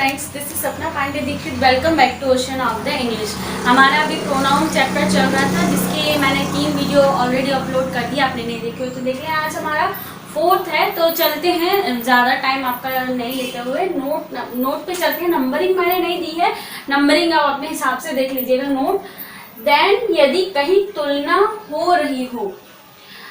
Friends, this is Sapna Pande Dikshit. Welcome back to ocean of the English. हमारा अभी pronoun chapter चल रहा था, जिसके मैंने 3 वीडियो ऑलरेडी अपलोड कर दिया। आपने नहीं देखे हो तो देख लें। आज हमारा 4th है, तो चलते हैं। ज़्यादा टाइम आपका नहीं लेते हुए नोट पे चलते हैं। नंबरिंग मैंने नहीं दी है, नंबरिंग आप अपने हिसाब से देख लीजिएगा नोट। देन यदि कहीं तुलना हो रही हो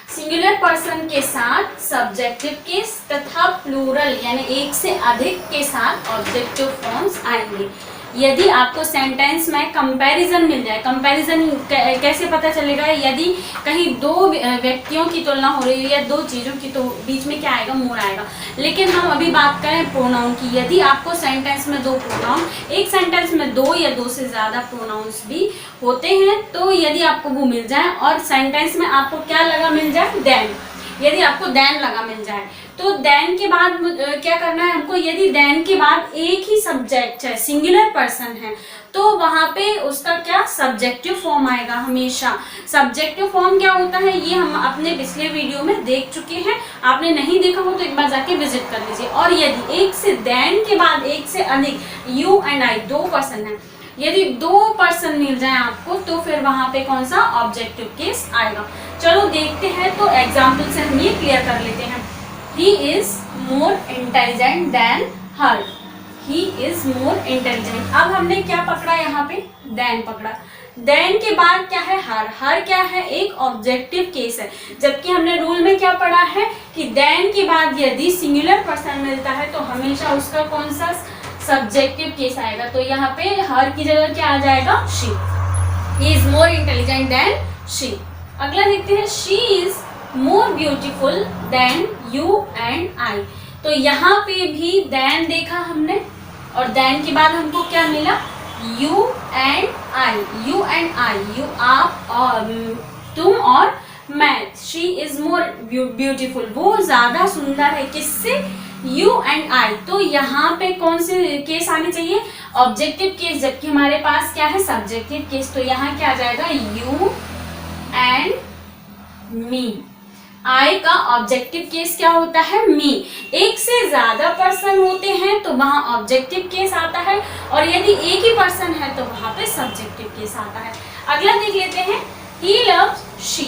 सिंगुलर पर्सन के साथ सब्जेक्टिव केस तथा प्लूरल यानी एक से अधिक के साथ ऑब्जेक्टिव फॉर्म्स आएंगे। यदि आपको सेंटेंस में कंपैरिजन मिल जाए, कंपैरिजन कैसे पता चलेगा? यदि कहीं 2 व्यक्तियों की तुलना हो रही है या 2 चीज़ों की, तो बीच में क्या आएगा? मोर आएगा। लेकिन हम अभी बात करें प्रोनाउन की। यदि आपको सेंटेंस में 2 प्रोनाउन, एक सेंटेंस में 2 या 2 से ज़्यादा प्रोनाउंस भी होते हैं, तो यदि आपको वो मिल जाए और सेंटेंस में आपको क्या लगा मिल जाए? देन। यदि आपको देन लगा मिल जाए, तो देन के बाद क्या करना है हमको? यदि देन के बाद एक ही सब्जेक्ट है, सिंगुलर पर्सन है, तो वहां पे उसका क्या? सब्जेक्टिव फॉर्म आएगा हमेशा। सब्जेक्टिव फॉर्म क्या होता है ये हम अपने पिछले वीडियो में देख चुके हैं। आपने नहीं देखा हो तो एक बार जाके विजिट कर लीजिए। और यदि एक से देन के बाद एक से अधिक, यू एंड आई 2 पर्सन है, यदि 2 पर्सन मिल जाए आपको, तो फिर वहां पे कौन सा? ऑब्जेक्टिव केस आएगा। चलो देखते हैं, तो एग्जाम्पल से हम ये क्लियर कर लेते हैं। He is more intelligent than her. He is more intelligent. अब हमने क्या पकड़ा यहाँ पे? Than पकड़ा। Than के बाद क्या है? her. her क्या है? एक ऑब्जेक्टिव केस है। जबकि हमने रूल में क्या पढ़ा है कि than के बाद यदि सिंगुलर पर्सन मिलता है तो हमेशा उसका कौन सा? सब्जेक्टिव केस आएगा। तो यहाँ पे her की जगह क्या आ जाएगा? she. He is more intelligent than she. अगला देखते हैं। she is more beautiful then you and I. तो यहाँ पे भी देन देखा हमने, और देन के बाद हमको क्या मिला? You and I. You and I, you आप और तुम और मैं। शी इज मोर ब्यूटीफुल, वो ज्यादा सुंदर है। किससे? You and I. तो यहाँ पे कौन से केस आने चाहिए? Objective case. जबकि हमारे पास क्या है? Subjective case. तो यहाँ क्या आ जाएगा? You and me. आई का ऑब्जेक्टिव केस क्या होता है? मी। एक से ज्यादा पर्सन होते हैं तो वहां ऑब्जेक्टिव केस आता है, और यदि एक ही पर्सन है तो वहां पे सब्जेक्टिव केस आता है। अगला देख लेते हैं। He loves she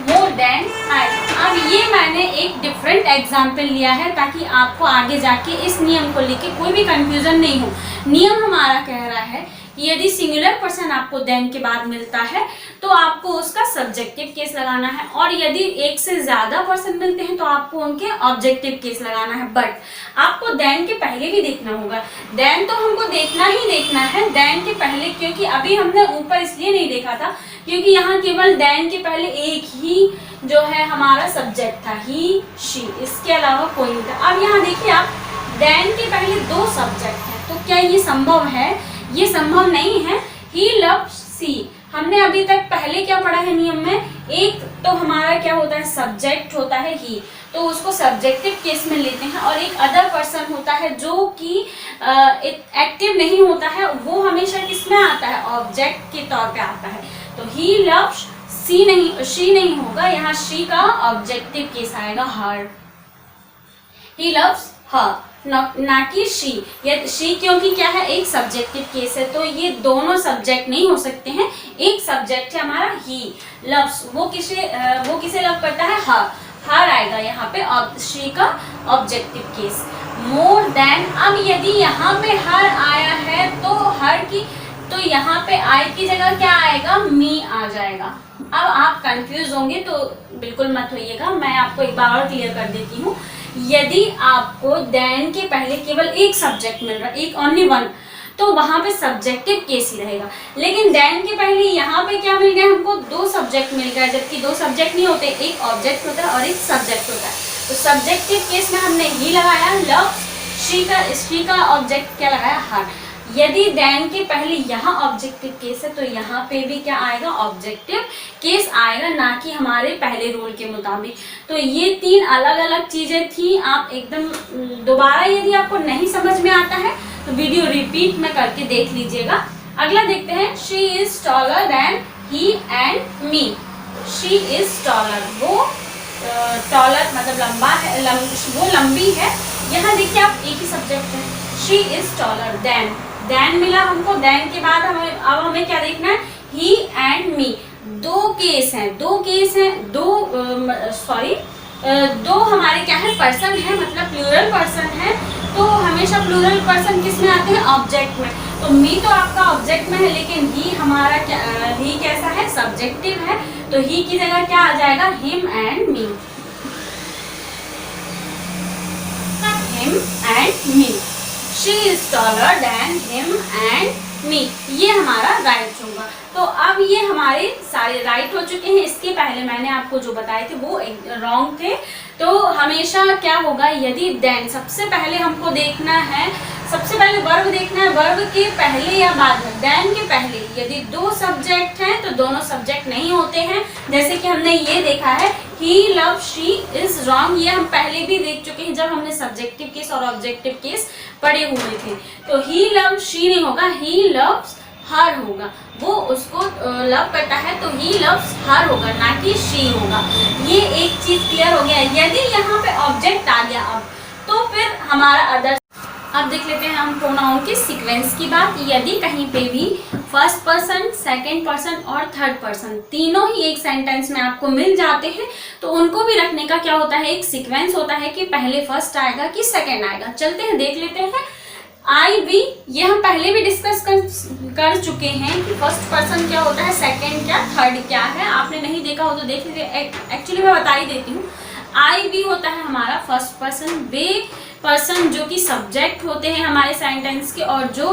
more than I। अब ये मैंने एक डिफरेंट एग्जाम्पल लिया है ताकि आपको आगे जाके इस नियम को लेके कोई भी कंफ्यूजन नहीं हो। नियम हमारा कह रहा है कि यदि सिंगुलर पर्सन आपको देन के बाद मिलता है तो आपको उसका सब्जेक्टिव केस लगाना है, और यदि एक से ज्यादा पर्सन मिलते हैं तो आपको उनके ऑब्जेक्टिव केस लगाना है। बट आपको देन के पहले भी देखना होगा। देन तो हमको देखना ही देखना है, देन के पहले, क्योंकि अभी हमने ऊपर इसलिए नहीं देखा था क्योंकि यहाँ केवल देन के पहले एक ही जो है हमारा सब्जेक्ट था, ही शी। इसके अलावा कोई नहीं था। अब यहाँ देखिए आप, देन के पहले 2 सब्जेक्ट हैं, तो क्या ये संभव है? ये संभव नहीं है। ही लव्स सी। हमने अभी तक पहले क्या पढ़ा है नियम में? एक तो हमारा क्या होता है? सब्जेक्ट होता है ही, तो उसको सब्जेक्टिव केस में लेते हैं, और एक अदर पर्सन होता है जो कि एक्टिव नहीं होता है, वो हमेशा किस में आता है? ऑब्जेक्ट के तौर पे आता है। तो ही लव्स सी नहीं, शी नहीं होगा, यहाँ शी का ऑब्जेक्टिव केस आएगा, हर। ही लव्स हर, ना कि शी। ये शी क्योंकि क्या है? एक सब्जेक्टिव केस है, तो ये दोनों सब्जेक्ट नहीं हो सकते हैं। एक सब्जेक्ट है हमारा ही। लव्स, वो किसे लव करता है? हर। हर आएगा यहाँ पे शी का ऑब्जेक्टिव केस। More than. अब यदि यहाँ पे हर आया है तो हर की, तो यहाँ पे आई की जगह क्या आएगा? मी आ जाएगा। अब आप कंफ्यूज होंगे तो बिल्कुल मत होइएगा, मैं आपको एक बार और क्लियर कर देती हूँ। यदि आपको देन के पहले केवल एक सब्जेक्ट मिल रहा है, एक ओनली वन, तो वहां पे सब्जेक्टिव केस ही रहेगा। लेकिन देन के पहले यहाँ पे क्या मिल गया हमको? 2 सब्जेक्ट मिल गया, जबकि 2 सब्जेक्ट नहीं होते, एक ऑब्जेक्ट होता है और एक सब्जेक्ट होता है। तो सब्जेक्टिव केस में हमने ही लगाया लव, शी का ऑब्जेक्ट क्या लगाया? हर। यदि देन के पहले यहाँ ऑब्जेक्टिव केस है तो यहाँ पे भी क्या आएगा? ऑब्जेक्टिव केस आएगा, ना कि हमारे पहले रूल के मुताबिक। तो ये 3 अलग अलग चीजें थी। आप एकदम दोबारा यदि आपको नहीं समझ में आता है तो वीडियो रिपीट में करके देख लीजिएगा। अगला देखते हैं। She is taller than he and me. She is taller, वो टॉलर मतलब लंबा है, वो लंबी है। यहाँ देखिए आप, एक ही सब्जेक्ट है, she is taller than, than मिला हमको, देन के बाद हमें क्या देखना है, ही एंड मी। दो केस हैं, दो हमारे क्या है, पर्सन है, मतलब प्लूरल पर्सन है। तो हमेशा प्लूरल पर्सन किस में आते हैं, ऑब्जेक्ट में। तो मी तो आपका ऑब्जेक्ट में है, लेकिन ही हमारा क्या, ही कैसा है, सब्जेक्टिव है। तो ही की जगह क्या आ जाएगा, him and me, him and me. She is taller than him and me, ये हमारा राइट होगा। तो अब ये हमारे सारे राइट हो चुके हैं। इसके पहले मैंने आपको जो बताए थे वो रॉन्ग थे। तो हमेशा क्या होगा, यदि देन, सबसे पहले हमको देखना है, सबसे पहले वर्ब देखना है, वर्ब के पहले या बाद में, देन के पहले यदि दो सब्जेक्ट हैं तो दोनों सब्जेक्ट नहीं होते हैं। जैसे कि हमने ये देखा है, ही लव शी इज रॉन्ग, ये हम पहले भी देख चुके हैं जब हमने सब्जेक्टिव केस और ऑब्जेक्टिव केस पढ़े हुए थे। तो ही लव शी नहीं होगा, ही लव्स हर होगा, वो उसको लव करता है तो ही लव्स हर होगा, ना कि शी होगा। ये एक चीज क्लियर हो गया। यदि यहाँ पे ऑब्जेक्ट आ गया अब, तो फिर हमारा अदर। अब देख लेते हैं हम प्रोनाउन के सीक्वेंस की बात। यदि कहीं पे भी फर्स्ट पर्सन, सेकंड पर्सन और थर्ड पर्सन तीनों ही एक सेंटेंस में आपको मिल जाते हैं, तो उनको भी रखने का क्या होता है, एक सीक्वेंस होता है कि पहले फर्स्ट आएगा कि सेकंड आएगा। चलते हैं देख लेते हैं। आई वी, ये हम पहले भी डिस्कस कर चुके हैं कि फर्स्ट पर्सन क्या होता है, सेकंड क्या, थर्ड क्या है। आपने नहीं देखा हो तो देख लीजिए, एक्चुअली मैं बता ही देती हूँ। आई वी होता है हमारा फर्स्ट पर्सन, वे पर्सन जो कि सब्जेक्ट होते हैं हमारे सेंटेंस के और जो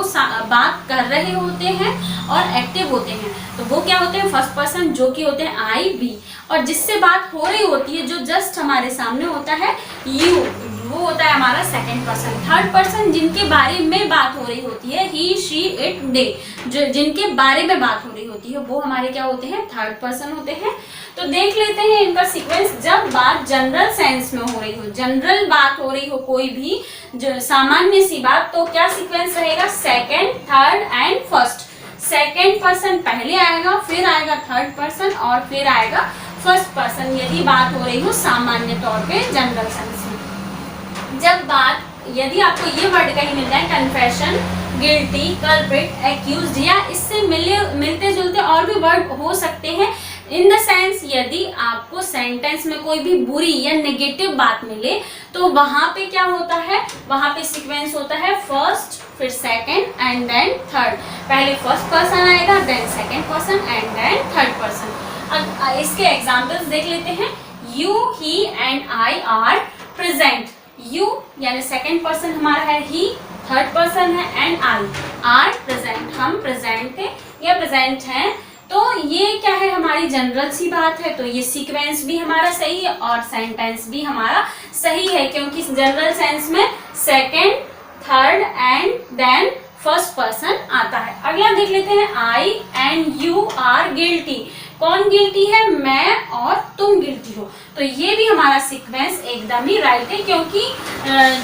बात कर रहे होते हैं और एक्टिव होते हैं, तो वो क्या होते हैं, फर्स्ट पर्सन जो कि होते हैं आई वी। और जिससे बात हो रही होती है, जो जस्ट हमारे सामने होता है, यू, वो होता है हमारा सेकंड पर्सन। थर्ड पर्सन जिनके बारे में बात हो रही होती है, ही शी इट दे, जो जिनके बारे में बात हो रही होती है, वो हमारे क्या होते हैं, थर्ड पर्सन होते हैं। तो देख लेते हैं इनका सीक्वेंस। जब बात जनरल सेंस में हो रही हो, जनरल बात हो रही हो, कोई भी जो सामान्य सी बात, तो क्या सीक्वेंस रहेगा, second, third and first. Second person पहले आएगा, फिर आएगा थर्ड पर्सन और फिर आएगा फर्स्ट पर्सन, यदि बात हो रही हो सामान्य तौर पे जनरल सेंस में। जब बात, यदि आपको ये वर्ड कहीं मिल जाए, कन्फेशन, गिल्टी, कल्प्रिट, एक्यूज्ड, या इससे मिलते जुलते और भी वर्ड हो सकते हैं। इन द सेंस, यदि आपको सेंटेंस में कोई भी बुरी या नेगेटिव बात मिले, तो वहां पे क्या होता है, वहां पे सीक्वेंस होता है फर्स्ट, फिर सेकंड एंड देन थर्ड। पहले फर्स्ट पर्सन आएगा, then second person and then third person. अब इसके एग्जांपल्स देख लेते हैं। You, he and I are present. You यानी सेकंड पर्सन हमारा है, ही थर्ड पर्सन है, एंड आई आर प्रेजेंट, हम प्रेजेंट थे या प्रेजेंट हैं। तो ये क्या है, हमारी जनरल सी बात है। तो ये सीक्वेंस भी हमारा सही है और सेंटेंस भी हमारा सही है, क्योंकि जनरल सेंस में second, third and then first person आता है। अगला देख लेते हैं, I and you are guilty. कौन गिल्टी है, मैं और तुम गिल्टी हो। तो ये भी हमारा सीक्वेंस एकदम ही राइट है, क्योंकि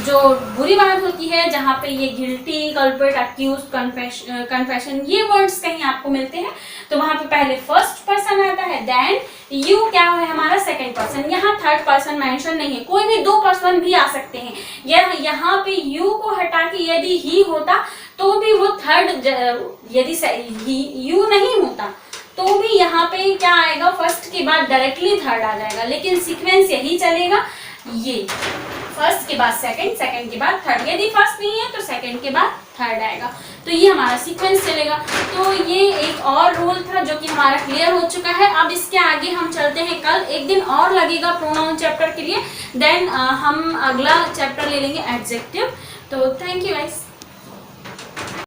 जो बुरी बात होती है, जहाँ पे ये गिल्टी, कल्प्रिट, अक्यूज, कन्फेशन, ये वर्ड्स कहीं आपको मिलते हैं, तो वहां पे पहले फर्स्ट पर्सन आता है, देन यू क्या है हमारा सेकंड पर्सन। यहाँ थर्ड पर्सन मेंशन नहीं है, कोई भी दो पर्सन भी आ सकते हैं। यहाँ पे यू को हटा के यदि ही होता तो भी वो थर्ड, यदि यू नहीं होता तो भी यहाँ पे क्या आएगा, फर्स्ट के बाद डायरेक्टली थर्ड आ जाएगा। लेकिन सीक्वेंस यही चलेगा, ये फर्स्ट के बाद सेकंड, सेकंड के बाद थर्ड, यदि फर्स्ट नहीं है तो सेकंड के बाद थर्ड आएगा। तो ये हमारा सीक्वेंस चलेगा। तो ये एक और रूल था जो कि हमारा क्लियर हो चुका है। अब इसके आगे हम चलते हैं, कल एक दिन और लगेगा प्रोनाउन चैप्टर के लिए, देन हम अगला चैप्टर ले लेंगे एडजेक्टिव। तो थैंक यू गाइस।